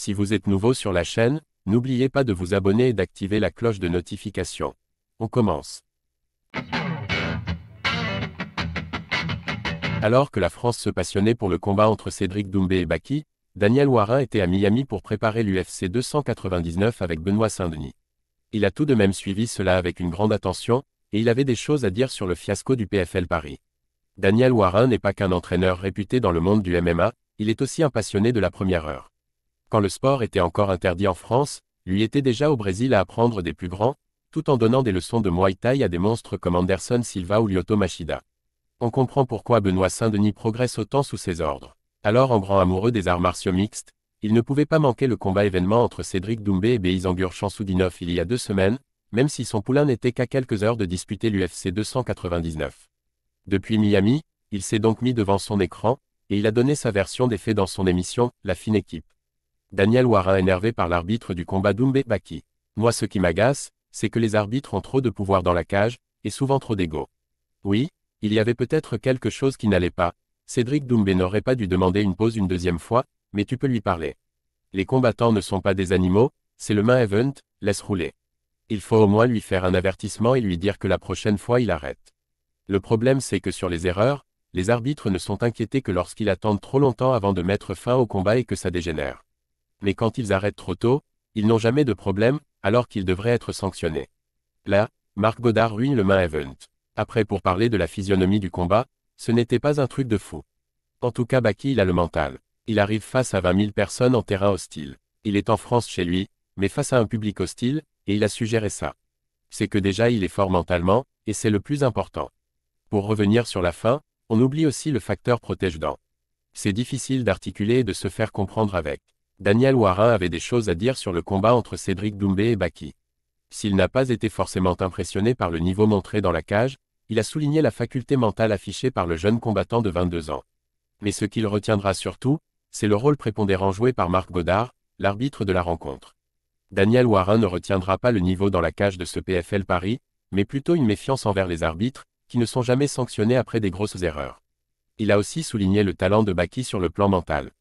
Si vous êtes nouveau sur la chaîne, n'oubliez pas de vous abonner et d'activer la cloche de notification. On commence. Alors que la France se passionnait pour le combat entre Cédric Doumbé et Baki, Daniel Warin était à Miami pour préparer l'UFC 299 avec Benoît Saint-Denis. Il a tout de même suivi cela avec une grande attention, et il avait des choses à dire sur le fiasco du PFL Paris. Daniel Warin n'est pas qu'un entraîneur réputé dans le monde du MMA, il est aussi un passionné de la première heure. Quand le sport était encore interdit en France, lui était déjà au Brésil à apprendre des plus grands, tout en donnant des leçons de Muay Thai à des monstres comme Anderson Silva ou Lyoto Machida. On comprend pourquoi Benoît Saint-Denis progresse autant sous ses ordres. Alors en grand amoureux des arts martiaux mixtes, il ne pouvait pas manquer le combat événement entre Cédric Doumbé et Beizangur Chamsoudinov il y a 2 semaines, même si son poulain n'était qu'à quelques heures de disputer l'UFC 299. Depuis Miami, il s'est donc mis devant son écran, et il a donné sa version des faits dans son émission « La fine équipe ». Daniel Warin énervé par l'arbitre du combat Doumbé-Baki. Moi ce qui m'agace, c'est que les arbitres ont trop de pouvoir dans la cage, et souvent trop d'ego. Oui, il y avait peut-être quelque chose qui n'allait pas, Cédric Doumbé n'aurait pas dû demander une pause une deuxième fois, mais tu peux lui parler. Les combattants ne sont pas des animaux, c'est le main event, laisse rouler. Il faut au moins lui faire un avertissement et lui dire que la prochaine fois il arrête. Le problème c'est que sur les erreurs, les arbitres ne sont inquiétés que lorsqu'ils attendent trop longtemps avant de mettre fin au combat et que ça dégénère. Mais quand ils arrêtent trop tôt, ils n'ont jamais de problème, alors qu'ils devraient être sanctionnés. Là, Marc Godard ruine le main event. Après pour parler de la physionomie du combat, ce n'était pas un truc de fou. En tout cas Baki il a le mental. Il arrive face à 20 000 personnes en terrain hostile. Il est en France chez lui, mais face à un public hostile, et il a su gérer ça. C'est que déjà il est fort mentalement, et c'est le plus important. Pour revenir sur la fin, on oublie aussi le facteur protège-dents. C'est difficile d'articuler et de se faire comprendre avec. Daniel Warin avait des choses à dire sur le combat entre Cédric Doumbé et Baki. S'il n'a pas été forcément impressionné par le niveau montré dans la cage, il a souligné la faculté mentale affichée par le jeune combattant de 22 ans. Mais ce qu'il retiendra surtout, c'est le rôle prépondérant joué par Marc Godard, l'arbitre de la rencontre. Daniel Warin ne retiendra pas le niveau dans la cage de ce PFL Paris, mais plutôt une méfiance envers les arbitres, qui ne sont jamais sanctionnés après des grosses erreurs. Il a aussi souligné le talent de Baki sur le plan mental.